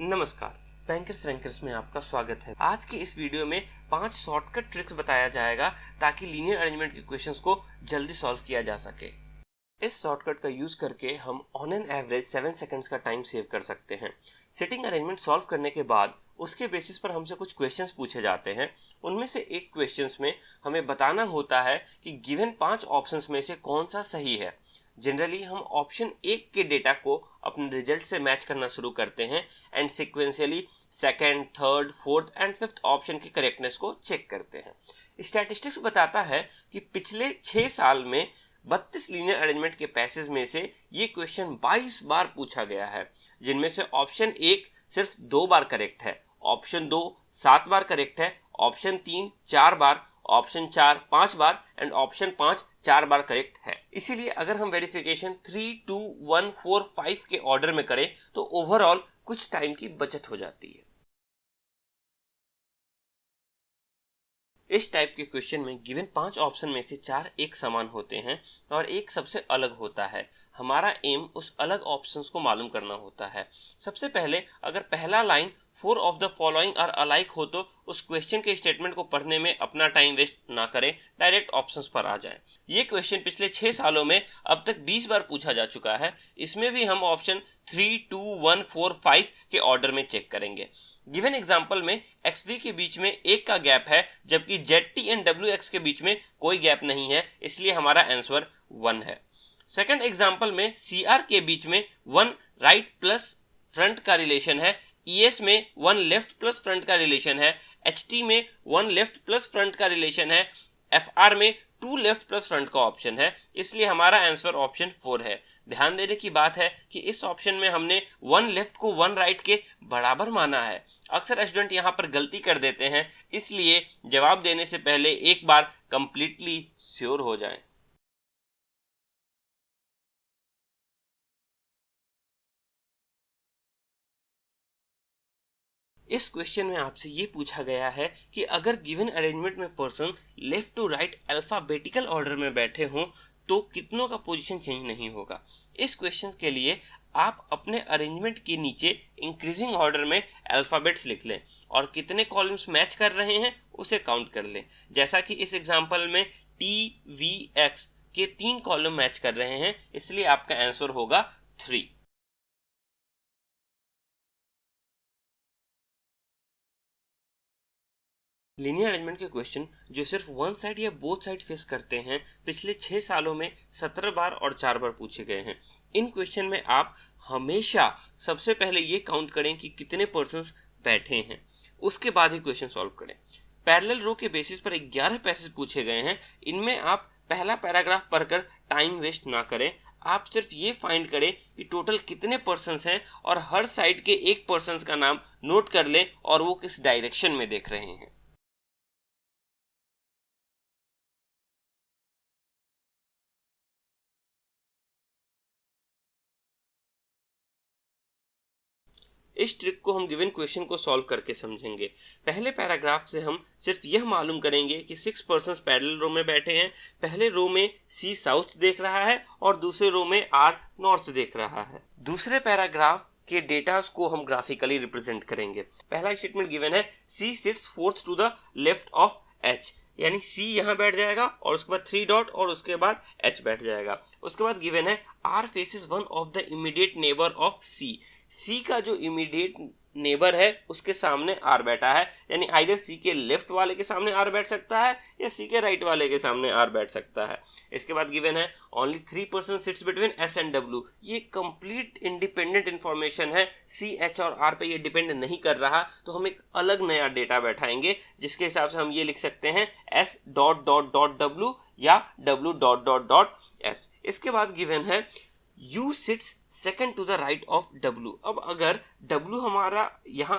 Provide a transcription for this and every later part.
नमस्कार, bankers rankers में आपका स्वागत है। आज के इस वीडियो में 5 शॉर्टकट ट्रिक्स बताया जाएगा ताकि लीनियर अरेंजमेंट के क्वेश्चंस को जल्दी सॉल्व किया जा सके। इस शॉर्टकट का यूज करके हम ऑन एन एवरेज 7 सेकंड्स का टाइम सेव कर सकते हैं। सिटिंग अरेंजमेंट सॉल्व करने के बाद उसके बेसिस पर हमसे कुछ क्वेश्चंस पूछे जाते हैं। उनमें से एक क्वेश्चंस में हमें बताना होता है कि गिवन 5 ऑप्शंस में से कौन सा सही है। जनरली हम ऑप्शन 1 के डेटा को अपने रिजल्ट से मैच करना शुरू करते हैं and sequentially second, third, fourth and fifth option की करेक्टनेस को चेक करते हैं। स्टैटिस्टिक्स बताता है कि पिछले 6 साल में 32 लीनियर अरेंजमेंट के पैसेज में से ये क्वेश्चन 22 बार पूछा गया है, जिनमें से ऑप्शन 1 सिर्फ 2 बार करेक्ट है, ऑप्शन 2 7 बार करेक्ट है, option 3 4 bar, option 4 5 bar and option 5 4 bar correct है। इसीलिए अगर हम वेरिफिकेशन 3, 2, 1, 4, 5 के ऑर्डर में करें तो ओवरऑल कुछ टाइम की बचत हो जाती है। इस टाइप के क्वेश्चन में गिवन 5 ऑप्शन में से 4 एक समान होते हैं और एक सबसे अलग होता है। हमारा एम उस अलग ऑप्शंस को मालूम करना होता है। सबसे पहले अगर पहला line 4 of the following are alike हो तो उस क्वेश्चन के स्टेटमेंट को पढ़ने में अपना टाइम वेस्ट ना करें, डायरेक्ट ऑप्शंस पर आ जाएं। ये क्वेश्चन पिछले 6 सालों में अब तक 20 बार पूछा जा चुका है। इसमें भी हम ऑप्शन 3, 2, 1, 4, 5 के ऑर्डर में चेक करेंगे। गिवन एग्जांपल में xv के बीच में 1 का गैप है, जबकि zt एंड wx के बीच में कोई गैप नहीं है, इसलिए हमारा आंसर 1 है। सेकंड एग्जांपल में cr के बीच में 1 राइट प्लस फ्रंट का रिलेशन है, es में 1 लेफ्ट प्लस फ्रंट का रिलेशन है, ht में 1 लेफ्ट प्लस फ्रंट का रिलेशन है, fr में 2 लेफ्ट प्लस फ्रंट का ऑप्शन है, इसलिए हमारा आंसर ऑप्शन 4 है। ध्यान देने की बात है कि इस ऑप्शन में हमने 1 लेफ्ट को 1 राइट के बराबर माना है। अक्सर स्टूडेंट यहाँ पर गलती कर देते हैं, इसलिए जवाब देने से पहले एक बार कंप्लीटली श्योर हो जाएं। इस क्वेश्चन में आपसे ये पूछा गया है कि अगर गिवन अरेंजमेंट में person left to right alphabetical order में बैठे हों तो कितनों का पोजीशन चेंज नहीं होगा। इस क्वेश्चन के लिए आप अपने अरेंजमेंट के नीचे इंक्रीजिंग ऑर्डर में अल्फाबेट्स लिख लें और कितने कॉलम्स मैच कर रहे हैं उसे काउंट कर लें। जैसा कि इस एग्जांपल में TVX के 3 कॉलम मैच कर रहे हैं, इसलिए आपका आंसर होगा 3। लीनियर अरेंजमेंट के क्वेश्चन जो सिर्फ वन साइड या बोथ साइड फेस करते हैं पिछले 6 सालों में 17 बार और 4 बार पूछे गए हैं। इन क्वेश्चन में आप हमेशा सबसे पहले ये काउंट करें कि कितने पर्सन्स बैठे हैं, उसके बाद ही क्वेश्चन सॉल्व करें। पैरेलल रो के बेसिस पर 11 पैसेज पूछे गए हैं। इनमें आप पहला पैराग्राफ पढ़कर टाइम वेस्ट ना करें। आप सिर्फ ये फाइंड करें कि टोटल कितने पर्सन्स हैं और हर साइड के एक पर्सन्स का नाम नोट कर लें और वो किस डायरेक्शन में देख रहे हैं। इस ट्रिक को हम गिवन क्वेश्चन को सॉल्व करके समझेंगे। पहले पैराग्राफ से हम सिर्फ यह मालूम करेंगे कि 6 पर्सन्स पैरेलल रो में बैठे हैं। पहले रो में C साउथ देख रहा है और दूसरे रो में R नॉर्थ देख रहा है। दूसरे पैराग्राफ के डेटास को हम ग्राफिकली रिप्रेजेंट करेंगे। पहला स्टेटमेंट गिवन है C sits fourth to the left of H, यानी C यहाँ बैठ जाएगा और उसके बाद 3 डॉट और उसके बाद H बैठ जाएगा। उसके बाद गिवन है R faces one of the immediate neighbour of C का जो इमीडिएट नेबर है उसके सामने R बैठा है, यानी आइदर C के लेफ्ट वाले के सामने R बैठ सकता है या C के राइट वाले के सामने R बैठ सकता है। इसके बाद गिवन है only 3 person sits between S and W। ये कंप्लीट इंडिपेंडेंट इंफॉर्मेशन है, C, H और R पे ये डिपेंड नहीं कर रहा, तो हम एक अलग नया डेटा बैठाएंगे जिसके हिसाब से हम ये लिख सकते हैं S dot dot dot W या W dot dot dot S। इसके बाद गिवन है U sits second to the right of W। अब अगर W हमारा यहाँ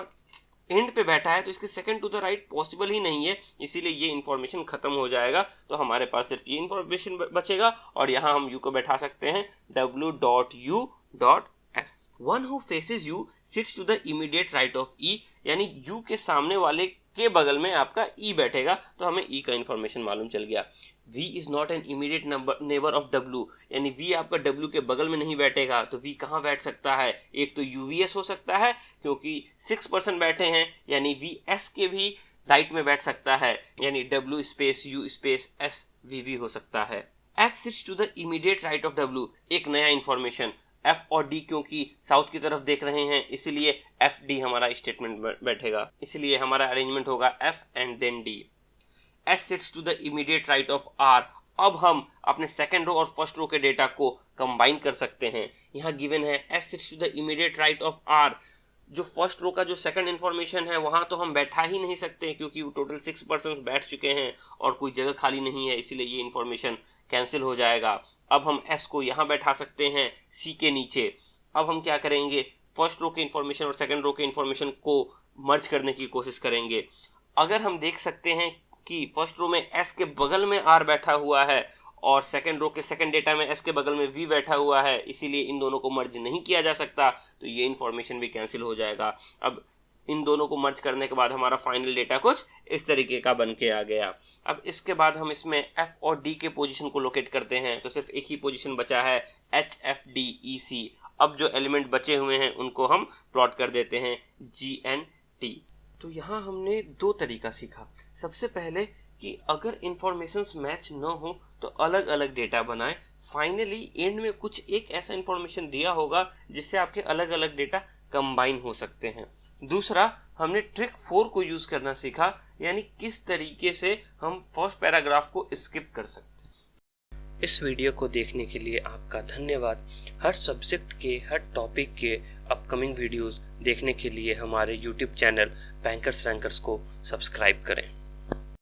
एंड पे बैठा है तो इसके second to the right possible ही नहीं है, इसीलिए ये इंफॉर्मेशन खत्म हो जाएगा। तो हमारे पास सिर्फ ये इंफॉर्मेशन बचेगा और यहाँ हम U को बैठा सकते हैं W dot U dot S। One who faces U sits to the immediate right of E, यानी U के सामने वाले के बगल में आपका ई बैठेगा, तो हमें ई का इंफॉर्मेशन मालूम चल गया। v is not an immediate neighbour of w, यानी v आपका w के बगल में नहीं बैठेगा, तो v कहाँ बैठ सकता है? एक तो uvs हो सकता है क्योंकि 6% बैठे हैं, यानी vs के भी राइट में बैठ सकता है, यानी w space u space s vv हो सकता है। f sits to the immediate right of w, एक नया इंफॉर्मेशन, f और d क्योंकि साउथ की तरफ देख रहे हैं इसलिए एफ डी हमारा स्टेटमेंट बैठेगा, इसलिए हमारा अरेंजमेंट होगा f and then d। s sits to the immediate right of r, अब हम अपने सेकंड रो और फर्स्ट रो के डेटा को कंबाइन कर सकते हैं। यहाँ गिवन है s sits to the immediate right of r, जो फर्स्ट रो का जो सेकंड इंफॉर्मेशन है वहां तो हम बैठा ही नहीं सकते क्योंकि टोटल 6% बैठ चुके हैं और कोई जगह खाली नहीं है, इसीलिए ये इंफॉर्मेशन कैंसिल हो जाएगा। अब हम s को यहाँ बैठा सकते हैं c के नीचे। अब हम क्या करेंगे, फर्स्ट रो के इंफॉर्मेशन और सेकंड रो के इंफॉर्मेशन को मर्ज करने की कोशिश करेंगे। अगर हम देख सकते हैं कि फर्स्ट रो में s के बगल में r बैठा हुआ है और सेकंड रो के सेकंड डेटा में s के बगल में v बैठा हुआ है, इसीलिए इन दोनों को मर्ज नहीं किया जा सकता, तो ये इंफॉर्मेशन भी कैंसिल हो जाएगा। अब इन दोनों को मर्ज करने के बाद हमारा फाइनल डेटा कुछ इस तरीके का बन के आ गया। अब इसके बाद हम इसमें f और d के पोजीशन को लोकेट करते हैं, तो सिर्फ एक ही पोजीशन बचा है h f d e c। अब जो एलिमेंट बचे हुए हैं उनको हम प्लॉट कर देते हैं g n t। तो यहाँ हमने दो तरीका सीखा। सबसे पहले कि अगर इंफॉर्मेशंस मैच न हो तो अलग अलग डेटा बनाएं, फाइनली एंड में कुछ एक ऐसा इंफॉर्मेशन दिया होगा जिससे आपके अलग अलग डेटा कंबाइन हो सकते हैं। दूसरा, हमने ट्रिक 4 को यूज करना सीखा, यानी किस तरीके से हम फर्स्ट पैराग्राफ को स्किप कर सकते हैं। इस वीडियो को देखने के लिए आपका धन्यवाद। हर सब्जेक्ट के हर टॉपिक के अपकमिंग वीडियोस देखने के लिए हमारे YouTube चैनल बैंकर्स रैंकर्स को सब्सक्राइब करें।